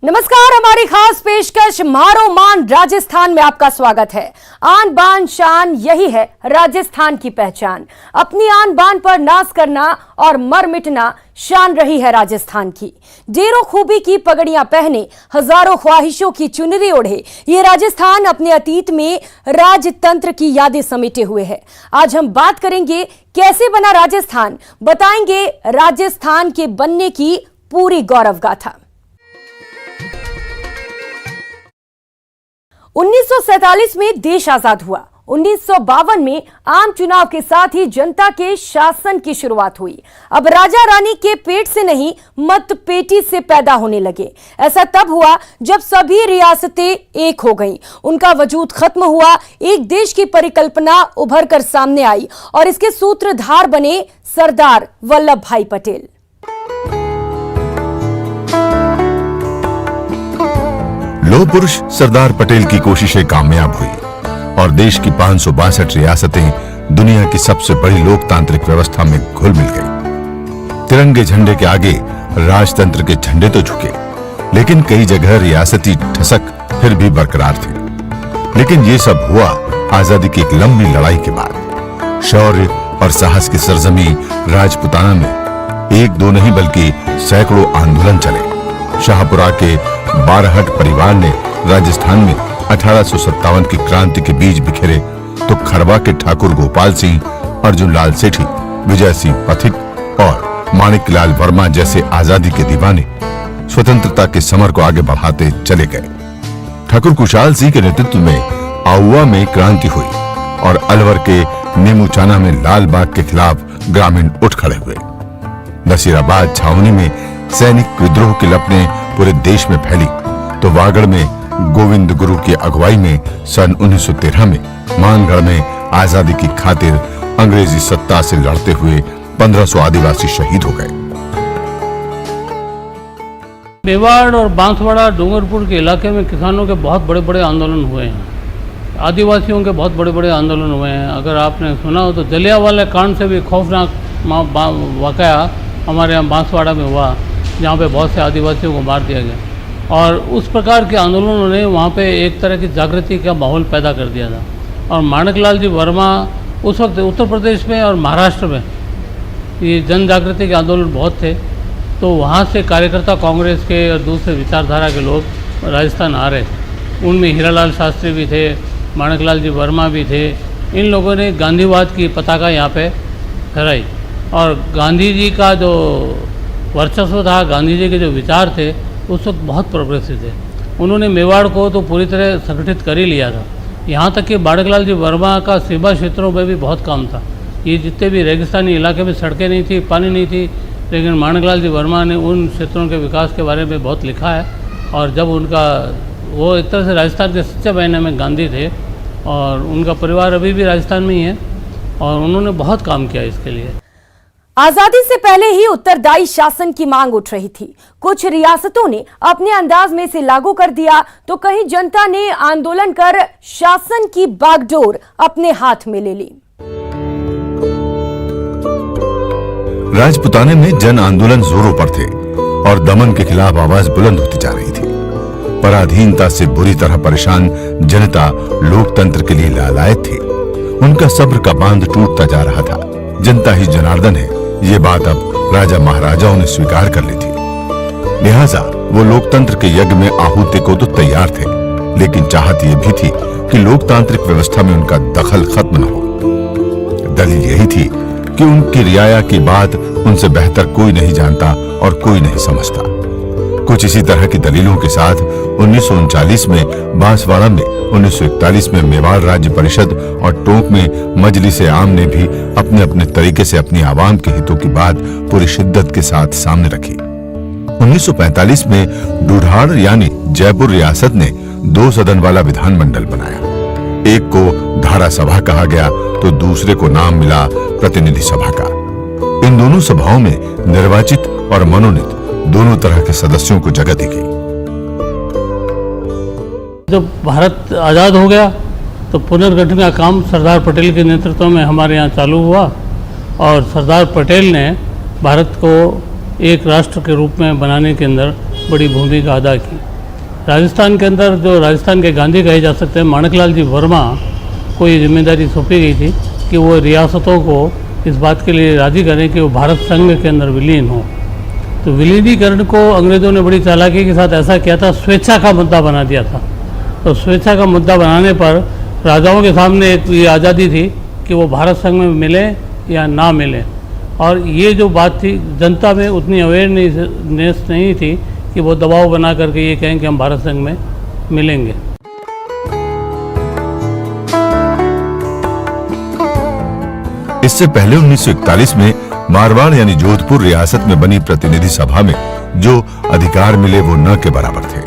नमस्कार, हमारी खास पेशकश मारो मान राजस्थान में आपका स्वागत है। आन बान शान, यही है राजस्थान की पहचान। अपनी आन बान पर नाज करना और मर मिटना शान रही है राजस्थान की। ढेरों खूबी की पगड़ियां पहने, हजारों ख्वाहिशों की चुनरी ओढ़े, ये राजस्थान अपने अतीत में राजतंत्र की यादें समेटे हुए है। आज हम बात करेंगे कैसे बना राजस्थान, बताएंगे राजस्थान के बनने की पूरी गौरव गाथा। 1947 में देश आजाद हुआ। 1952 में आम चुनाव के साथ ही जनता के शासन की शुरुआत हुई। अब राजा रानी के पेट से नहीं, मत पेटी से पैदा होने लगे। ऐसा तब हुआ जब सभी रियासतें एक हो गईं, उनका वजूद खत्म हुआ, एक देश की परिकल्पना उभर कर सामने आई और इसके सूत्रधार बने सरदार वल्लभ भाई पटेल। लौह पुरुष सरदार पटेल की कोशिशें कामयाब हुई और देश की 562 रियासतें दुनिया की सबसे बड़ी लोकतांत्रिक व्यवस्था में घुल मिल गई। तिरंगे झंडे के आगे राजतंत्र के झंडे तो झुके, लेकिन कई जगह रियासती ठसक फिर भी बरकरार थे। लेकिन ये सब हुआ आजादी की एक लंबी लड़ाई के बाद। शौर्य और साहस की सरजमी राजपुताना में एक दो नहीं बल्कि सैकड़ों आंदोलन चले। शाहपुरा के बारहट परिवार ने राजस्थान में 1857 की क्रांति के बीज बिखेरे तो खरवा के ठाकुर गोपाल सिंह, अर्जुन लाल सेठी, विजय सिंह पथिक और माणिक लाल वर्मा जैसे आजादी के दीवाने स्वतंत्रता के समर को आगे बढ़ाते चले गए। ठाकुर कुशाल सिंह के नेतृत्व में आउवा में क्रांति हुई और अलवर के नेमुचाना में लाल बाग के खिलाफ ग्रामीण उठ खड़े हुए। नसीराबाद छावनी में सैनिक विद्रोह की लपटें पूरे देश में फैली तो वागड़ में गोविंद गुरु की अगुवाई में सन 1913 में मानगढ़ में आजादी की खातिर अंग्रेजी सत्ता से लड़ते हुए 1500 आदिवासी शहीद हो गए। मेवाड़ और बांसवाड़ा डूंगरपुर के इलाके में किसानों के बहुत बड़े बड़े आंदोलन हुए हैं, आदिवासियों के बहुत बड़े बड़े आंदोलन हुए हैं। अगर आपने सुना हो तो जलियांवाला कांड से भी खौफनाक वाकया हमारे यहाँ बांसवाड़ा में हुआ, जहाँ पे बहुत से आदिवासियों को मार दिया गया। और उस प्रकार के आंदोलनों ने वहाँ पे एक तरह की जागृति का माहौल पैदा कर दिया था। और माणिक लाल जी वर्मा उस वक्त उत्तर प्रदेश में और महाराष्ट्र में ये जन जागृति के आंदोलन बहुत थे, तो वहाँ से कार्यकर्ता कांग्रेस के और दूसरे विचारधारा के लोग राजस्थान आ रहे थे। उनमें हीरालाल शास्त्री भी थे, माणिक लाल जी वर्मा भी थे। इन लोगों ने गांधीवाद की पताका यहाँ पे फहराई और गांधी जी का जो वर्चस्व था, गांधी जी के जो विचार थे उस वक्त बहुत प्रोग्रेसिव थे। उन्होंने मेवाड़ को तो पूरी तरह संगठित कर ही लिया था। यहाँ तक कि माणिक लाल जी वर्मा का सीमा क्षेत्रों में भी बहुत काम था। ये जितने भी रेगिस्तानी इलाके में सड़कें नहीं थी, पानी नहीं थी, लेकिन माणिक लाल जी वर्मा ने उन क्षेत्रों के विकास के बारे में बहुत लिखा है। और जब उनका वो एक तरह से राजस्थान के सच्चे मायने में गांधी थे और उनका परिवार अभी भी राजस्थान में ही है और उन्होंने बहुत काम किया इसके लिए। आजादी से पहले ही उत्तरदायी शासन की मांग उठ रही थी। कुछ रियासतों ने अपने अंदाज में इसे लागू कर दिया तो कहीं जनता ने आंदोलन कर शासन की बागडोर अपने हाथ में ले ली। राजपुताने में जन आंदोलन जोरों पर थे और दमन के खिलाफ आवाज बुलंद होती जा रही थी। पराधीनता से बुरी तरह परेशान जनता लोकतंत्र के लिए लालायत थी। उनका सब्र का बांध टूटता जा रहा था। जनता ही जनार्दन है, ये बात अब राजा महाराजाओं ने स्वीकार कर ली थी। लिहाजा वो लोकतंत्र के यज्ञ में आहुति को तो तैयार थे, लेकिन चाहत ये भी थी कि लोकतांत्रिक व्यवस्था में उनका दखल खत्म न हो। दलील यही थी कि उनकी रियाया की बात उनसे बेहतर कोई नहीं जानता और कोई नहीं समझता। कुछ इसी तरह की दलीलों के साथ 1939 में बांसवाड़ा में, 1941 में मेवाड़ राज्य परिषद और टोंक में मजलिस-ए आम ने भी अपने अपने तरीके से अपनी आवाम के हितों की बात पूरी शिद्दत के साथ सामने रखी। 1945 में ढूढ़ाड़ यानी जयपुर रियासत ने 2 सदन वाला विधानमंडल बनाया। एक को धारा सभा कहा गया तो दूसरे को नाम मिला प्रतिनिधि सभा का। इन दोनों सभाओं में निर्वाचित और मनोनीत दोनों तरह के सदस्यों को जगह दी गई। जब भारत आज़ाद हो गया तो पुनर्गठन का काम सरदार पटेल के नेतृत्व में हमारे यहाँ चालू हुआ और सरदार पटेल ने भारत को एक राष्ट्र के रूप में बनाने के अंदर बड़ी भूमिका अदा की। राजस्थान के अंदर जो राजस्थान के गांधी कहे जा सकते हैं, माणकलाल जी वर्मा को ये जिम्मेदारी सौंपी गई थी कि वो रियासतों को इस बात के लिए राज़ी करें कि वो भारत संघ के अंदर विलीन हो। तो विलीनीकरण को अंग्रेज़ों ने बड़ी चालाकी के साथ ऐसा किया था, स्वेच्छा का मुद्दा बना दिया था। तो स्वेच्छा का मुद्दा बनाने पर राजाओं के सामने एक ये आज़ादी थी कि वो भारत संघ में मिले या ना मिले, और ये जो बात थी जनता में उतनी अवेयरनेस नहीं थी कि वो दबाव बना करके ये कहें कि हम भारत संघ में मिलेंगे। इससे पहले 1941 में मारवाड़ यानी जोधपुर रियासत में बनी प्रतिनिधि सभा में जो अधिकार मिले वो न के बराबर थे।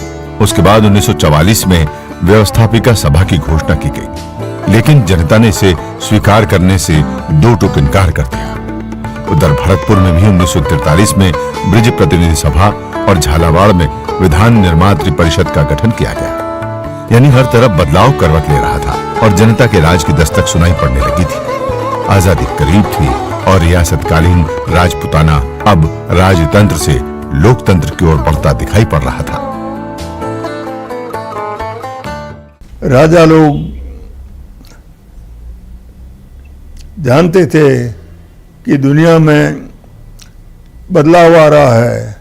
उसके बाद 1944 में व्यवस्थापिका सभा की घोषणा की गई, लेकिन जनता ने इसे स्वीकार करने से दो टूक इनकार कर दिया। उधर भरतपुर में भी 1943 में ब्रिज प्रतिनिधि सभा और झालावाड़ में विधान निर्मात्री परिषद का गठन किया गया। यानी हर तरफ बदलाव करवट ले रहा था और जनता के राज की दस्तक सुनाई पड़ने लगी थी। आजादी करीब थी और रियासतकालीन राजपुताना अब राजतंत्र से लोकतंत्र की ओर बढ़ता दिखाई पड़ रहा था। राजा लोग जानते थे कि दुनिया में बदलाव आ रहा है।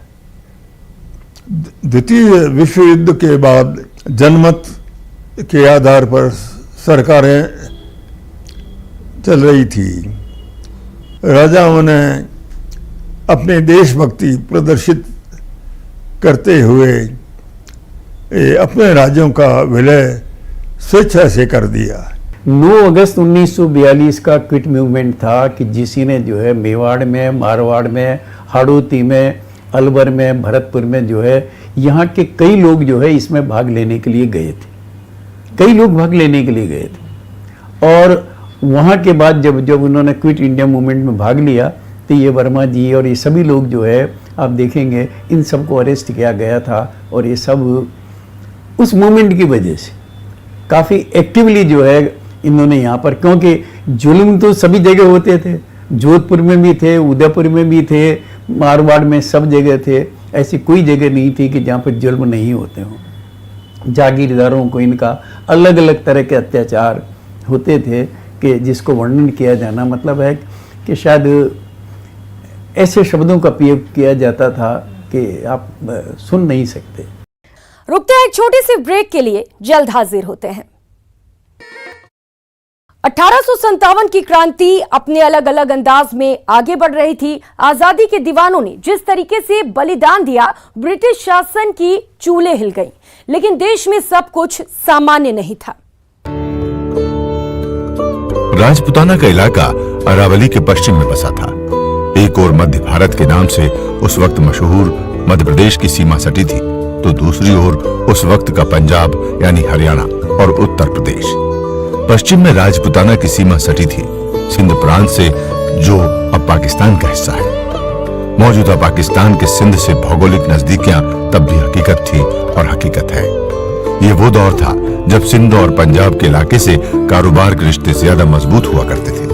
द्वितीय विश्व युद्ध के बाद जनमत के आधार पर सरकारें चल रही थी। राजाओं ने अपने देशभक्ति प्रदर्शित करते हुए अपने राज्यों का विलय स्वेच्छा से कर दिया। 9 अगस्त 1942 का क्विट मूवमेंट था कि जिसी ने जो है मेवाड़ में, मारवाड़ में, हाड़ौती में, अलवर में, भरतपुर में जो है यहाँ के कई लोग जो है इसमें भाग लेने के लिए गए थे। कई लोग भाग लेने के लिए गए थे और वहाँ के बाद जब उन्होंने क्विट इंडिया मूवमेंट में भाग लिया तो ये वर्मा जी और ये सभी लोग जो है आप देखेंगे इन सबको अरेस्ट किया गया था। और ये सब उस मूवमेंट की वजह से काफ़ी एक्टिवली जो है इन्होंने यहाँ पर, क्योंकि जुल्म तो सभी जगह होते थे, जोधपुर में भी थे, उदयपुर में भी थे, मारवाड़ में सब जगह थे। ऐसी कोई जगह नहीं थी कि जहाँ पर जुल्म नहीं होते हों। जागीरदारों को इनका अलग अलग तरह के अत्याचार होते थे कि जिसको वर्णन किया जाना मतलब है कि शायद ऐसे शब्दों का प्रयोग किया जाता था कि आप सुन नहीं सकते। रुकते हैं एक छोटी सी ब्रेक के लिए, जल्द हाजिर होते हैं। 1857 की क्रांति अपने अलग अलग अंदाज में आगे बढ़ रही थी। आजादी के दीवानों ने जिस तरीके से बलिदान दिया, ब्रिटिश शासन की चूल्हे हिल गईं, लेकिन देश में सब कुछ सामान्य नहीं था। राजपुताना का इलाका अरावली के पश्चिम में बसा था। एक ओर मध्य भारत के नाम से उस वक्त मशहूर मध्य प्रदेश की सीमा सटी थी, तो दूसरी ओर उस वक्त का पंजाब यानी हरियाणा और उत्तर प्रदेश। पश्चिम में राजपुताना की सीमा सटी थी सिंध प्रांत से, जो अब पाकिस्तान का हिस्सा है। मौजूदा पाकिस्तान के सिंध से भौगोलिक नजदीकियां तब भी हकीकत थी और हकीकत है। ये वो दौर था जब सिंध और पंजाब के इलाके से कारोबार के रिश्ते ज्यादा मजबूत हुआ करते थे।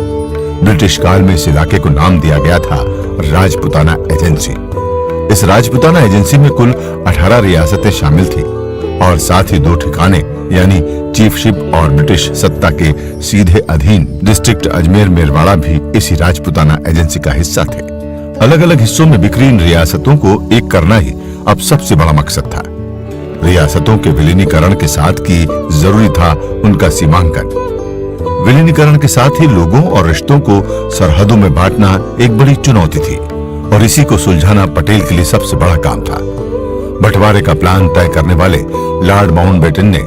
ब्रिटिश काल में इस इलाके को नाम दिया गया था राजपुताना एजेंसी। इस राजपुताना एजेंसी में कुल 18 रियासतें शामिल थी और साथ ही 2 ठिकाने यानी चीफशिप और ब्रिटिश सत्ता के सीधे अधीन डिस्ट्रिक्ट अजमेर मेरवाड़ा भी इसी राजपुताना एजेंसी का हिस्सा थे। अलग अलग हिस्सों में बिखरी इन रियासतों को एक करना ही अब सबसे बड़ा मकसद था। रियासतों के विलीनीकरण के साथ की जरूरी था उनका सीमांकन। विलीनीकरण के साथ ही लोगों और रिश्तों को सरहदों में बांटना एक बड़ी चुनौती थी और इसी को सुलझाना पटेल के लिए सबसे बड़ा काम था। बंटवारे का प्लान तय करने वाले लॉर्ड माउंटबेटन ने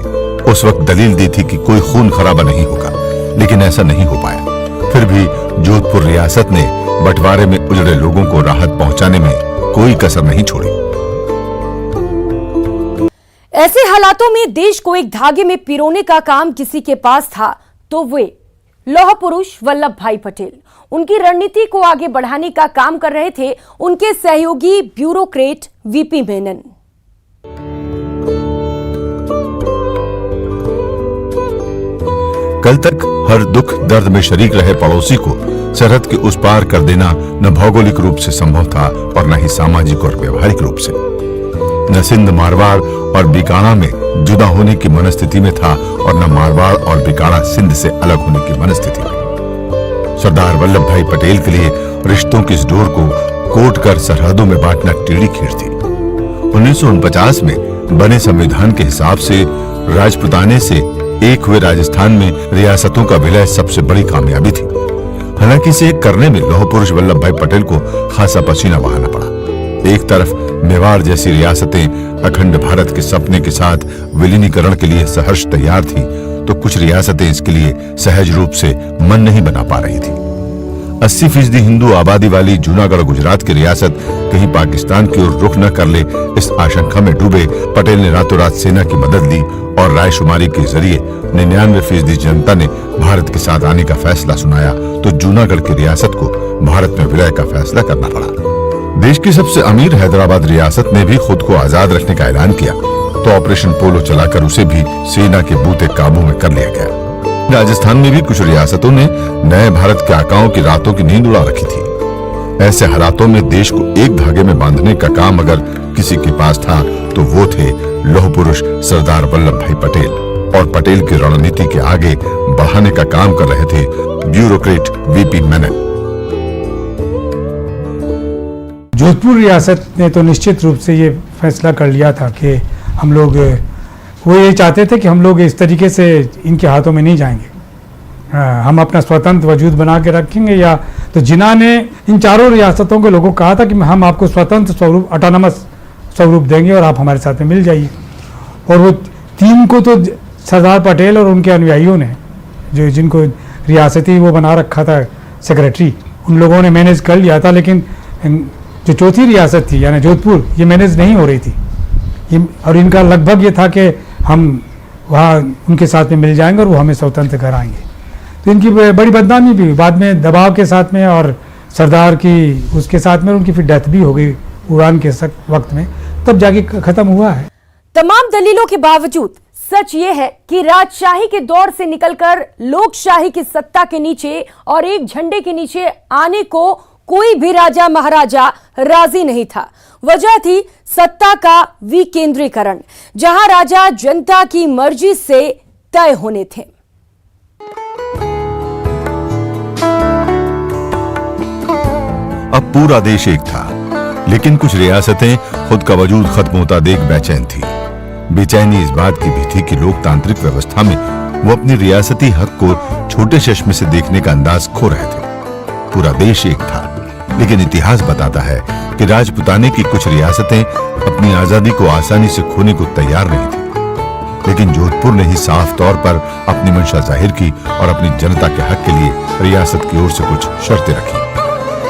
उस वक्त दलील दी थी कि कोई खून खराबा नहीं होगा, लेकिन ऐसा नहीं हो पाया। फिर भी जोधपुर रियासत ने बंटवारे में उजड़े लोगों को राहत पहुंचाने में कोई कसर नहीं छोड़ी। ऐसे हालातों में देश को एक धागे में पिरोने का काम किसी के पास था तो वे लौह पुरुष वल्लभ भाई पटेल। उनकी रणनीति को आगे बढ़ाने का काम कर रहे थे उनके सहयोगी ब्यूरोक्रेट वीपी मेनन। कल तक हर दुख दर्द में शरीक रहे पड़ोसी को सरहद के उस पार कर देना न भौगोलिक रूप से संभव था और न ही सामाजिक और व्यवहारिक रूप से। न सिंध मारवाड़ और बीकाणा में जुदा होने की मनस्थिति में था और न मारवाड़ और बीकाणा सिंध से अलग होने की मनस्थिति में। सरदार वल्लभ भाई पटेल के लिए रिश्तों की इस डोर को कोट कर सरहदों में बांटना टेढ़ी खीर थी। 1949 में बने संविधान के हिसाब से राजपुताने से एक हुए राजस्थान में रियासतों का विलय सबसे बड़ी कामयाबी थी। हालांकि इसे करने में लौह पुरुष वल्लभ भाई पटेल को खासा पसीना बहाना पड़ा। एक तरफ मेवाड़ जैसी रियासतें अखंड भारत के सपने के साथ विलीनीकरण के लिए सहर्ष तैयार थी, तो कुछ रियासतें इसके लिए सहज रूप से मन नहीं बना पा रही थी। 80% हिंदू आबादी वाली जूनागढ़ गुजरात की रियासत कहीं पाकिस्तान की ओर रुख न कर ले, इस आशंका में डूबे पटेल ने रातों रात सेना की मदद ली और रायशुमारी के जरिए 99% जनता ने भारत के साथ आने का फैसला सुनाया, तो जूनागढ़ की रियासत को भारत में विलय का फैसला करना पड़ा। देश की सबसे अमीर हैदराबाद रियासत ने भी खुद को आजाद रखने का ऐलान किया, तो ऑपरेशन पोलो चलाकर उसे भी सेना के बूते काबू में कर लिया गया। राजस्थान में भी कुछ रियासतों ने नए भारत के आकाओं की रातों की नींद उड़ा रखी थी। ऐसे हालातों में देश को एक धागे में बांधने का काम अगर किसी के पास था तो वो थे लौह पुरुष सरदार वल्लभ भाई पटेल, और पटेल की रणनीति के आगे बढ़ाने का काम कर रहे थे ब्यूरोक्रेट वीपी मेनन। जोधपुर रियासत ने तो निश्चित रूप से ये फैसला कर लिया था कि हम लोग वो ये चाहते थे कि हम लोग इस तरीके से इनके हाथों में नहीं जाएंगे। हम अपना स्वतंत्र वजूद बना के रखेंगे। या तो जिन्ना ने इन चारों रियासतों के लोगों को कहा था कि हम आपको स्वतंत्र स्वरूप ऑटोनमस स्वरूप देंगे और आप हमारे साथ में मिल जाइए। और वो तीन को तो सरदार पटेल और उनके अनुयायियों ने, जो जिनको रियासती वो बना रखा था सेक्रेटरी, उन लोगों ने मैनेज कर लिया था। लेकिन जो चौथी रियासत थी यानी जोधपुर, ये मैनेज नहीं हो रही थी। और इनका लगभग ये था कि हम वहाँ उनके साथ में मिल जाएंगे और वो हमें स्वतंत्र कराएंगे। तो इनकी बड़ी बदनामी भी बाद में दबाव के साथ में, और सरदार की उसके साथ में उनकी फिर डेथ भी हो गई उड़ान के वक्त में, तब जाके खत्म हुआ है। तमाम दलीलों के बावजूद सच ये है कि राजशाही के दौर से निकलकर लोकशाही की सत्ता के नीचे और एक झंडे के नीचे आने को कोई भी राजा महाराजा राजी नहीं था। वजह थी सत्ता का विकेंद्रीकरण, जहां राजा जनता की मर्जी से तय होने थे। अब पूरा देश एक था, लेकिन कुछ रियासतें खुद का वजूद खत्म होता देख बेचैन थी। बेचैनी इस बात की भी थी कि लोकतांत्रिक व्यवस्था में वो अपनी रियासती हक को छोटे चश्मे से देखने का अंदाज खो रहे थे। पूरा देश एक था, लेकिन इतिहास बताता है कि राजपुताने की कुछ रियासतें अपनी आजादी को आसानी से खोने को तैयार नहीं थी। लेकिन जोधपुर ने ही साफ तौर पर अपनी मंशा जाहिर की और अपनी जनता के हक के लिए रियासत की ओर से कुछ शर्तें रखी।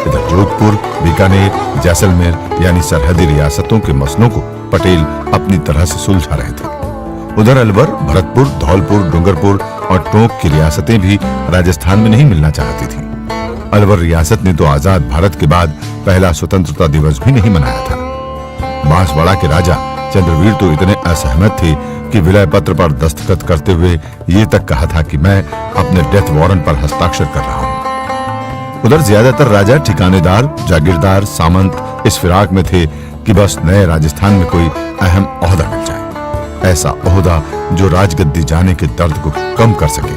इधर जोधपुर, बीकानेर, जैसलमेर यानी सरहदी रियासतों के मसलों को पटेल अपनी तरह से सुलझा रहे थे। उधर अलवर, भरतपुर, धौलपुर, डूंगरपुर और टोंक की रियासतें भी राजस्थान में नहीं मिलना चाहती थी। अलवर रियासत ने तो आजाद भारत के बाद पहला स्वतंत्रता दिवस भी नहीं मनाया था। बांसवाड़ा के राजा चंद्रवीर तो इतने असहमत थे कि विलय पत्र पर दस्तखत करते हुए ये तक कहा था कि मैं अपने डेथ वारंट पर हस्ताक्षर कर रहा हूं। उधर ज्यादातर राजा, ठिकानेदार, जागीरदार, सामंत इस फिराक में थे कि बस नए राजस्थान में कोई अहम ओहदा मिल जाए, ऐसा ओहदा जो राजगद्दी जाने के दर्द को कम कर सके,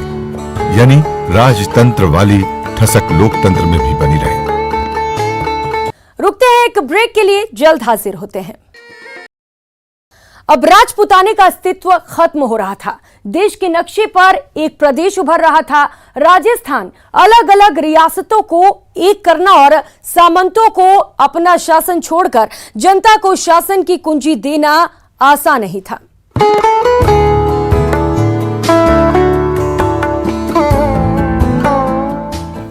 यानी राजतंत्र वाली ठसक लोकतंत्र में भी बनी रहे। रुकते हैं एक ब्रेक के लिए, जल्द हाजिर होते हैं। अब राजपुताने का अस्तित्व खत्म हो रहा था। देश के नक्शे पर एक प्रदेश उभर रहा था। राजस्थान अलग अलग रियासतों को एक करना और सामंतों को अपना शासन छोड़कर जनता को शासन की कुंजी देना आसान नहीं था।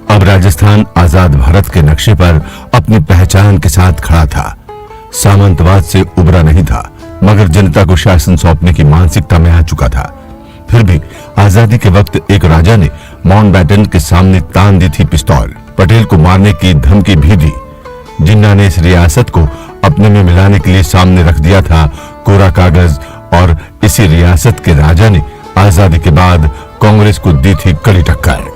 अब राजस्थान आजाद भारत के नक्शे पर अपनी पहचान के साथ खड़ा था। सामंतवाद से उबरा नहीं था, मगर जनता को शासन सौंपने की मानसिकता में आ चुका था। फिर भी आजादी के वक्त एक राजा ने माउंटबेटन के सामने तान दी थी पिस्तौल, पटेल को मारने की धमकी भी दी। जिन्ना ने इस रियासत को अपने में मिलाने के लिए सामने रख दिया था कोरा कागज, और इसी रियासत के राजा ने आजादी के बाद कांग्रेस को दी थी कड़ी टक्कर।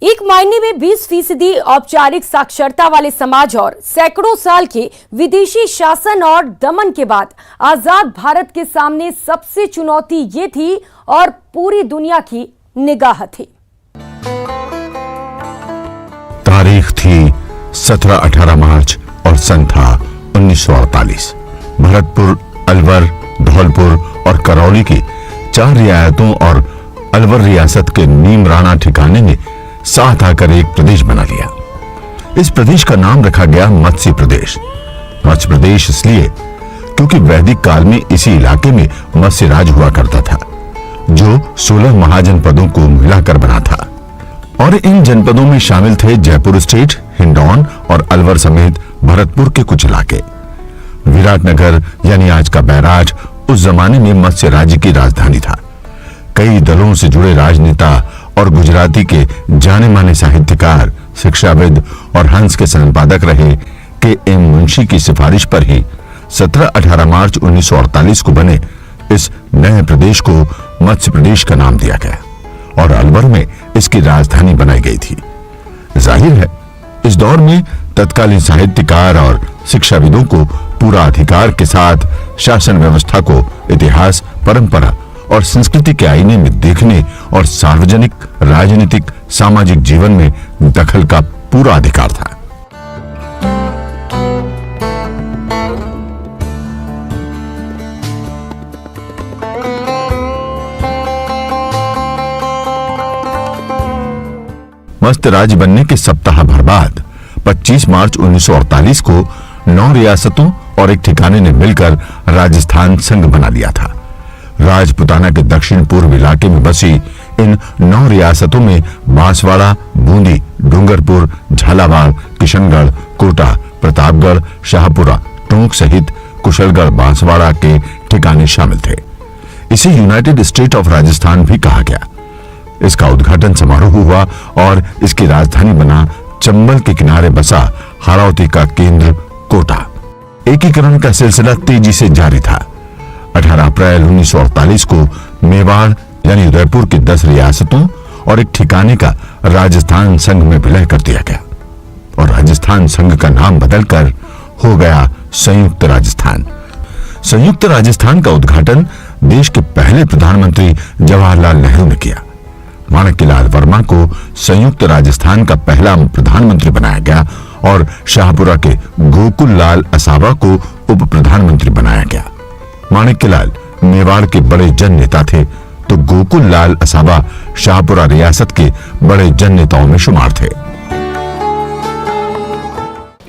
एक मायने में 20% औपचारिक साक्षरता वाले समाज और सैकड़ों साल के विदेशी शासन और दमन के बाद आजाद भारत के सामने सबसे चुनौती ये थी और पूरी दुनिया की निगाह थी। तारीख थी 17-18 मार्च और सन था 1948। भरतपुर, अलवर, धौलपुर और करौली की 4 रियायतों और अलवर रियासत के नीम राणा ठिकाने ने साथ आकर एक प्रदेश बना लिया। इस प्रदेश का नाम रखा गया मत्स्य प्रदेश। मत्स्य प्रदेश इसलिए क्योंकि वैदिक काल में इसी इलाके में मत्स्य राज हुआ करता था, जो 16 महाजनपदों को मिलाकर बना था। और इन जनपदों में शामिल थे जयपुर स्टेट, हिंडौन और अलवर समेत भरतपुर के कुछ इलाके। विराटनगर यानी आज का बैराज उस जमाने में मत्स्य राज्य की राजधानी था। कई दलों से जुड़े राजनेता और गुजराती के जाने माने साहित्यकार, शिक्षाविद और हंस के संपादक रहे के.एम. मुंशी की सिफारिश पर ही 17-18 मार्च 1948 को बने इस नए प्रदेश को मत्स्य प्रदेश का नाम दिया गया और अलवर में इसकी राजधानी बनाई गई थी। जाहिर है इस दौर में तत्कालीन साहित्यकार और शिक्षाविदों को पूरा अधिकार के साथ शासन व्यवस्था को इतिहास, परंपरा और संस्कृति के आईने में देखने और सार्वजनिक, राजनीतिक, सामाजिक जीवन में दखल का पूरा अधिकार था। मस्त राज्य बनने के सप्ताह भर बाद 25 मार्च 1948 को 9 रियासतों और एक ठिकाने ने मिलकर राजस्थान संघ बना लिया था। राजपुताना के दक्षिण पूर्व इलाके में बसी इन 9 रियासतों में बांसवाड़ा, बूंदी, डूंगरपुर, झालावाड़, किशनगढ़, कोटा, प्रतापगढ़, शाहपुरा, टोंक सहित कुशलगढ़, बांसवाड़ा के ठिकाने शामिल थे। इसे यूनाइटेड स्टेट ऑफ राजस्थान भी कहा गया। इसका उद्घाटन समारोह हुआ और इसकी राजधानी बना चंबल के किनारे बसा हारावती का केंद्र कोटा। एकीकरण का सिलसिला तेजी से जारी था। 18 अप्रैल 1948 को मेवाड़ यानी उदयपुर की 10 रियासतों और एक ठिकाने का राजस्थान संघ में विलय कर दिया गया और राजस्थान संघ का नाम बदलकर हो गया संयुक्त राजस्थान। संयुक्त राजस्थान का उद्घाटन देश के पहले प्रधानमंत्री जवाहरलाल नेहरू ने किया। माणिक्यलाल वर्मा को संयुक्त राजस्थान का पहला प्रधानमंत्री बनाया गया और शाहपुरा के गोकुल लाल असावा को उप प्रधानमंत्री बनाया गया। माणिक्यलाल मेवाड़ के बड़े जन नेता थे तो गोकुल लाल असावा शाहपुरा रियासत के बड़े जन नेताओं में शुमार थे।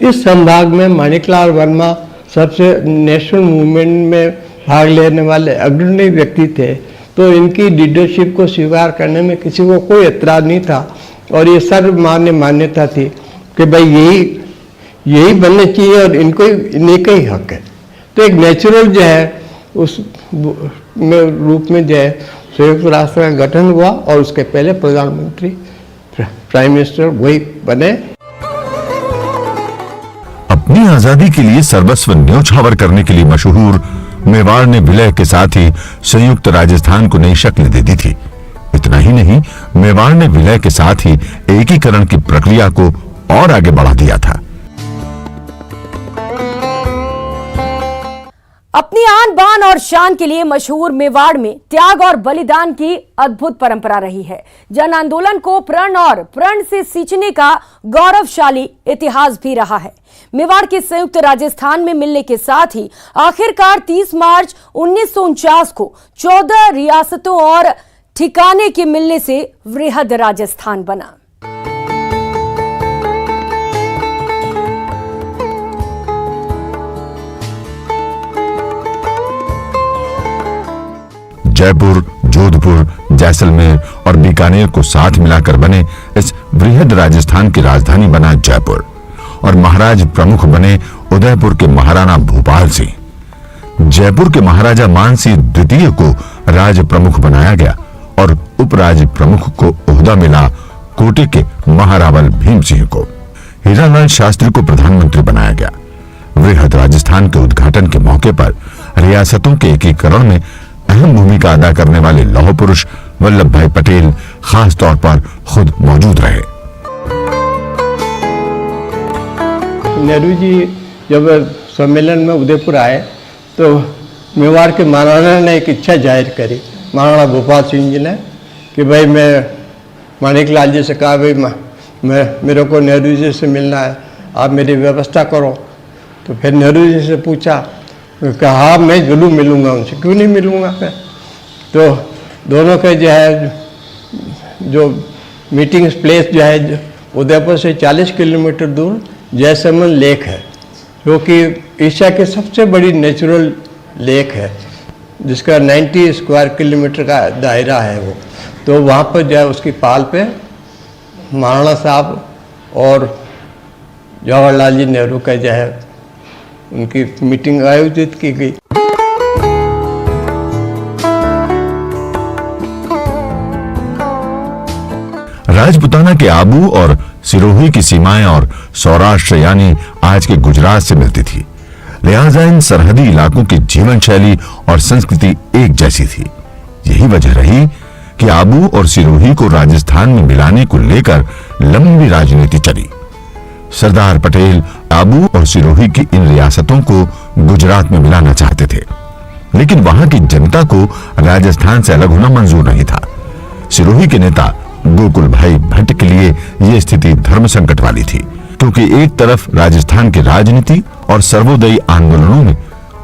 इस संभाग में माणिक्यलाल वर्मा सबसे नेशनल मूवमेंट में भाग लेने वाले अग्रणी व्यक्ति थे, तो इनकी लीडरशिप को स्वीकार करने में किसी को कोई एतराज नहीं था और ये सर्वमान्य मान्यता थी कि भाई यही बनने चाहिए और इनको इन्हीं का ही हक है। तो एक नेचुरल जो है उस रूप में जो है संयुक्त राष्ट्र का गठन हुआ और उसके पहले प्रधानमंत्री, प्राइम मिनिस्टर वही बने। अपनी आजादी के लिए सर्वस्व न्योछावर करने के लिए मशहूर मेवाड़ ने विलय के साथ ही संयुक्त राजस्थान को नई शक्ल दे दी थी। इतना ही नहीं, मेवाड़ ने विलय के साथ ही एकीकरण की प्रक्रिया को और आगे बढ़ा दिया था। अपनी आन बान और शान के लिए मशहूर मेवाड़ में त्याग और बलिदान की अद्भुत परंपरा रही है। जन आंदोलन को प्रण और प्रण से सींचने का गौरवशाली इतिहास भी रहा है। मेवाड़ के संयुक्त राजस्थान में मिलने के साथ ही आखिरकार 30 मार्च 1949 को 14 रियासतों और ठिकाने के मिलने से वृहद राजस्थान बना। जयपुर, जोधपुर, जैसलमेर और बीकानेर को साथ मिलाकर बने इस वृहद राजस्थान की राजधानी बना जयपुर और महाराज प्रमुख बने उदयपुर के महाराणा भूपाल सिंह। जयपुर के महाराजा मानसिंह द्वितीय को राज प्रमुख बनाया गया और उपराज प्रमुख को ओहदा मिला कोटे के महारावल भीम सिंह को। हीरालाल शास्त्री को प्रधानमंत्री बनाया गया। वृहद राजस्थान के उद्घाटन के मौके पर रियासतों के एकीकरण में अहम भूमिका अदा करने वाले लौह पुरुष वल्लभ भाई पटेल खास तौर पर खुद मौजूद रहे। नेहरू जी जब सम्मेलन में उदयपुर आए तो मेवाड़ के महाराणा ने एक इच्छा जाहिर करी, महाराणा भोपाल सिंह जी ने, कि भाई मैं माणिकलाल जी से कहा भाई मैं मेरे को नेहरू जी से मिलना है, आप मेरी व्यवस्था करो। तो फिर नेहरू जी से पूछा, कहा हाँ मैं जरूर मिलूँगा उनसे, क्यों नहीं मिलूँगा मैं। तो दोनों के जो है जो मीटिंग प्लेस जो है उदयपुर से 40 किलोमीटर दूर जयसमन लेक है, जो कि एशिया की सबसे बड़ी नेचुरल लेक है, जिसका 90 स्क्वायर किलोमीटर का दायरा है वो। तो वहाँ पर जो है उसकी पाल पे महाराणा साहब और जवाहरलाल जी नेहरू का जो है उनकी मीटिंग आयोजित की गई। राजपुताना के आबू और सिरोही की सीमाएं और सौराष्ट्र यानी आज के गुजरात से मिलती थी, लिहाजा इन सरहदी इलाकों की जीवन शैली और संस्कृति एक जैसी थी। यही वजह रही कि आबू और सिरोही को राजस्थान में मिलाने को लेकर लंबी राजनीति चली। सरदार पटेल आबू और सिरोही की इन रियासतों को गुजरात में मिलाना चाहते थे, लेकिन वहां की जनता को राजस्थान से अलग होना मंजूर नहीं था। सिरोही के नेता गोकुल भाई भट्ट के लिए यह स्थिति धर्म संकट वाली थी, क्योंकि एक तरफ राजस्थान की राजनीति और सर्वोदयी आंदोलनों में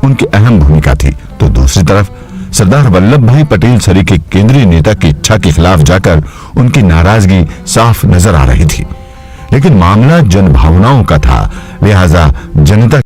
उनकी अहम भूमिका थी, तो दूसरी तरफ सरदार वल्लभ भाई पटेल सरीखे केंद्रीय नेता की इच्छा के खिलाफ जाकर उनकी नाराजगी साफ नजर आ रही थी। लेकिन मामला जन भावनाओं का था, लिहाजा जनता